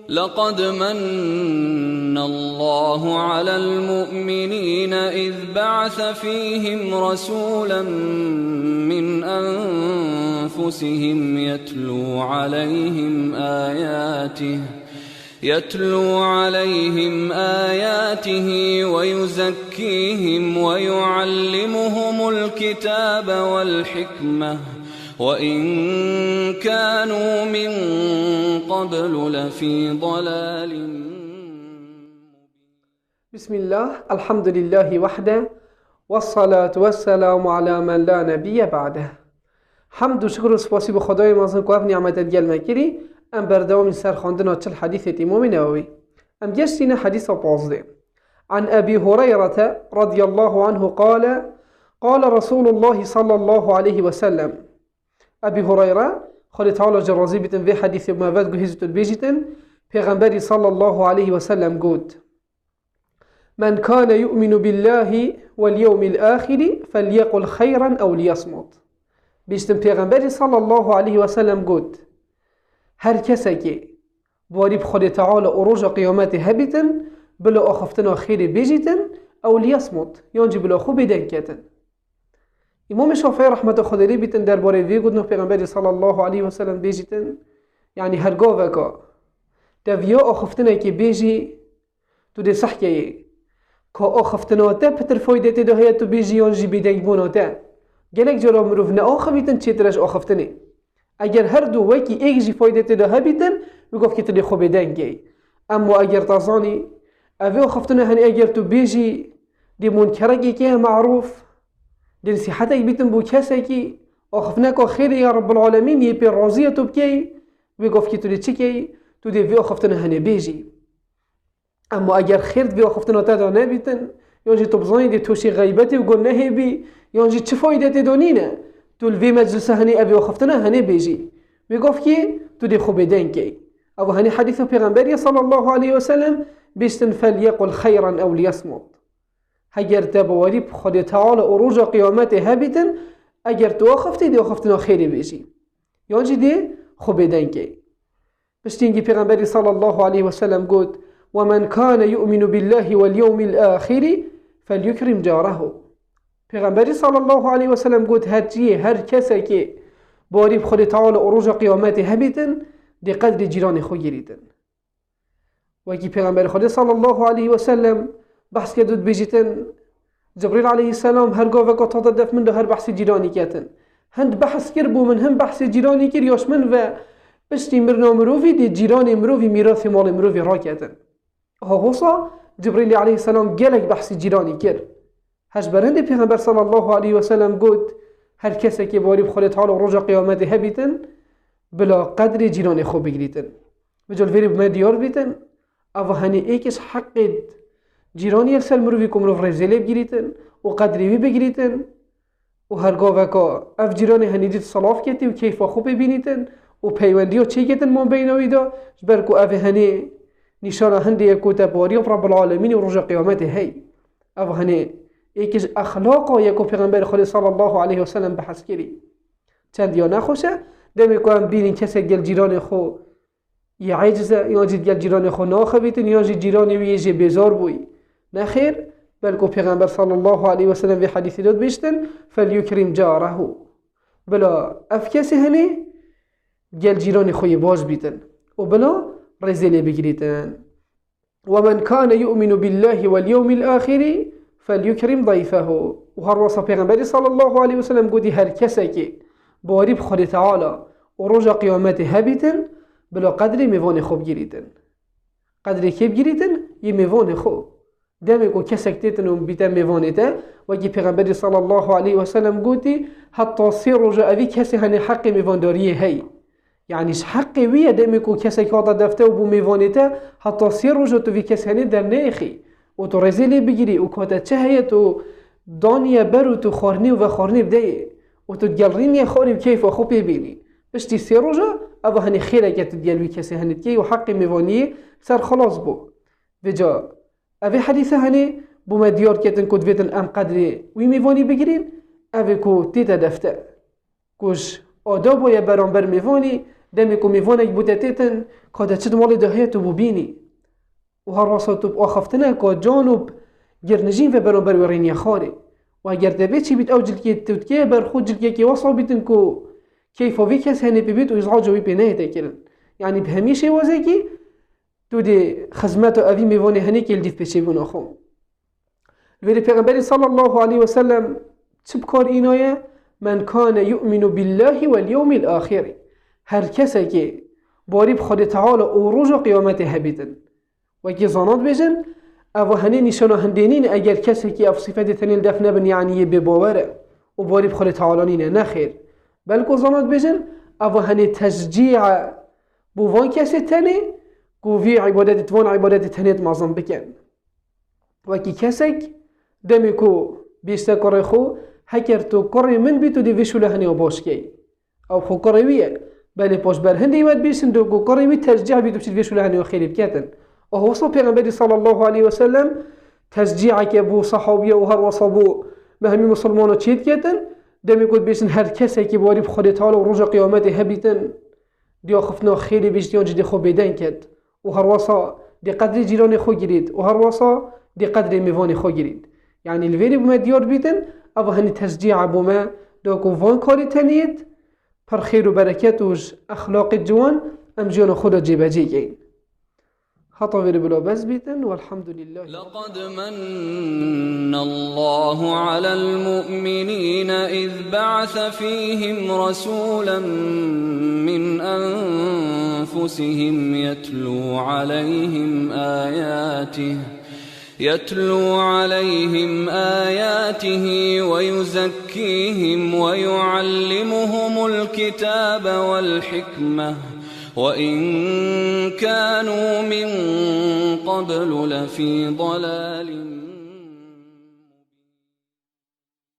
لقد من الله على المؤمنين إذ بعث فيهم رسولا من أنفسهم يتلو عليهم آياته ويزكيهم ويعلمهم الكتاب والحكمة وإن كانوا من قبل لفي ضلال. بسم الله، الحمد لله وحده والصلاة والسلام على من لا نبی بعده. حمد و شکر و سپاسی به خدای مازن که اف نعمت گل مکری ام بردوام سرخواندن چل حدیث امام نووی ام گشتین حدیث 15 عن أبي هريرة رضي الله عنه قال قال رسول الله صلى الله عليه وسلم. أبي هريرة خالي تعالى جرازي بتن في حديث ما فات جهزت البيجتن پیغمبري صلى الله عليه وسلم قد من كان يؤمن بالله واليوم الآخر فليقل خيرا أو ليصمت. بيجتن پیغمبري صلى الله عليه وسلم قد هر کسی که باری بخواد تعالی اروج قیامت هبیتن بلا آخفتنا خیر بیجیتن او لیسمت یعنی بلا خوب بدن کتن. امام شافعی رحمت خدایی بیتن درباره وی گفت نه پیغمبر صلی الله علیه و سلم بیجیتن یعنی هرگاه وکا دویا آخفتنا که بیجی تو ده صحکه که آخفتنا تا پتر فایده ده هیا تو بیجی یعنی بدن بوناتا گلک جرا مروف نه آخفتن چی ترش آخفتنه اگر هر دو وکی ایک جی فایده تدا هبیتن میگفت که تلی خوب دنگی. اما اگر تازانی اوه خفتنه هنی اگر تو بیجی دی منکرکی که معروف دی نصیحتک بیتن بو کسی که آخفتنه که خیر یا رب العالمین یه پی راضیه تو بکی میگفت که تلی چی که تو دی وی آخفتنه هنی بیجی. اما اگر خیر وی آخفتنه تدا نبیتن یعنی تو بزنی دی توشی غیبتی و گل نهی بی یعنی چه فایده تدا نینه تو الوی مجلس هنی ابی وخفتنا هنی بیجی میگفت که تو دی خوب دنگی. او هنی حدیث پیغمبری صلی الله علیه و سلم بیشتن فلیقل خیرا او لیصمت. اگر تبواری خود تعالی اروج قیامت هبیتن اگر تو آخفتی دی آخفتنا خیری بیجی یعنی دی خوب دنگی. بشتینگی پیغمبری صلی الله علیه و سلم گفت ومن كان يؤمن بالله واليوم الآخر فليكرم جاره. پیغمبری صلی الله علیه و سلم گفت هر کسی که باری خود تعالی اروج قیامت هبیتن دی قدر جیران خود گیریتن. و کی پیغمبر خود صلی الله علیه و سلم بحث کردود بیجیتن جبریل علیه السلام هرگاه وقت تدف من ده هر بحث جیرانی کردن هند بحث کرد بو من هم بحث جیرانی کرد یاش من و بشتی مرنا مروفی دی جیران مروفی میراث مال مروفی را کردن. ها وصا جبریل علیه السلام گلک بحث جیرانی کرد. هش برند پیغمبر صلی الله علیه و سلم گفت هر کسی که باری بخواد تعالی روز قیامت هبیتن بلا قدر جیران خوب بگیریتن بجال ویری بمدیار بیتن او هنی ایکش حق جیرانی ارسل مروفی که مروف رزیلی بگیریتن و قدری وی بگیریتن و هرگاه وکا اف جیرانی هنی دید صلاف کتی و کیفا خوب ببینیتن و پیوندی و چی کتن من بینوی دا برکو اف هنی نشانه هندی اکو تباری رب العالمین و روز قیامت هی او هنی یکیش اخلاق یکو پیغمبر خدا صلی الله علیه و سلم بحث کردی چند یا نخوشه دمی که هم بینین کسی گل جیران خو یه عجزه یا جید گل جیران خو ناخبیتن یا جید جیرانی وی یه بیزار بوی نخیر بلکه پیغمبر صلی الله علیه و سلم وی حدیثی داد بیشتن فلیکرم جاره بلا اف کسی هنی گل جیران خوی باز بیتن و بلا رزیلی بگیریتن. ومن كان يؤمن بالله واليوم الآخر فلیکرم ضیفه. و هر وصف پیغمبری صلی الله علیه و سلم گودی هر کسی که باری بخود تعالی و روز قیامت هبیتن بلا قدری میوان خوب گیریتن. قدری که بگیریتن یه میوان خوب دمی که کسی کتیتن و بیتن میوانیته و که پیغمبری صلی الله علیه و سلم گودی حتی 3 روز اوی کسی هنی حق میوانداریه هی یعنی حقی ویه دمی که کسی که آتا دفته و بو میوانیته حتی 3 روز تو وی کسی هنی در نیخی و تو رزیلی بگیری و که چه هیه تو دانیه برو تو خارنی و خارنی بدهی و تو گلرینی خاری کیف و خوب ببینی بشتی 3 روزه او هنی خیره که تو گلوی کسی هنی کی و حق میوانی سر خلاص بو بجا اوی حدیثه هنی بو مدیار کتن کد ویتن ام قدری وی میوانی بگیرین اوی کو تیتا دفته کش آداب و یا برانبر میوانی دمكو ميفونك بودتتن كادا تشد مال دهيتو ببيني وهراساتو بآخفتنا كا جانب گرنجين و برابر ورين خاري واگر دبي چي بيت او جلكي تودكي برخود جلكي كي وصا بيتن كو كيفا في كس هني ببيت و ازعاجو بي بينه تكرن يعني بهميشه وزيكي تو دي خزماتو اوي ميفوني هني كي الديف بيشيبون اخوم الويري پیغمبر صلى الله عليه وسلم تبكار إنايا من كان يؤمن بالله واليوم الآخر هر کسی که باری بخواد تعالی او روز قیامت هبیتن و که زانات بجن او هنه نشانه هندینین اگر کسی که اف صفت تنیل دفنه بن یعنی بباوره و باری بخواد تعالی نینه نخیر بلکه زانات بجن او هنه تشجیع بوان کسی تنی گوی عبادت توان عبادت تنیت مازم بکن و که کسی دمی کو بیشتر کار خو هکر تو کاری من بی تو دیویشو لحنی و باش کی او خو کاریویه بله پاش بر هندی ود بیشن دو کاریوی تشجیع بی تو دیویشو لحنی و خیلی بکتن و هو وصف پیغمبر صلی الله علیه و سلم تشجیع که بو صحابیه و هر وصابو مهمی مسلمانو چیت کتن دمی کود بیشن هر کسی که باری بخواد تعالی و روز قیامت هبیتن دیا خفنا خیلی بیش دیان جدی خو بدن کد و هر وصا دی قدر جیران خو گیرید و هر وصا دی قدر میوان خو گیرید يعني الفيري بما ديار بيتن أبو هني تشجيع بما دوكو فان كاري تنيت پر خير وبركاتوش أخلاق الجوان أم جوان خدا جيبا جيجين خطا فيري بلا بس بيتن والحمد لله. لقد من الله على المؤمنين إذ بعث فيهم رسولا من أنفسهم يتلو عليهم آياته ويزكيهم ويعلمهم الكتاب والحكمة وإن كانوا من قبل لفي ضلال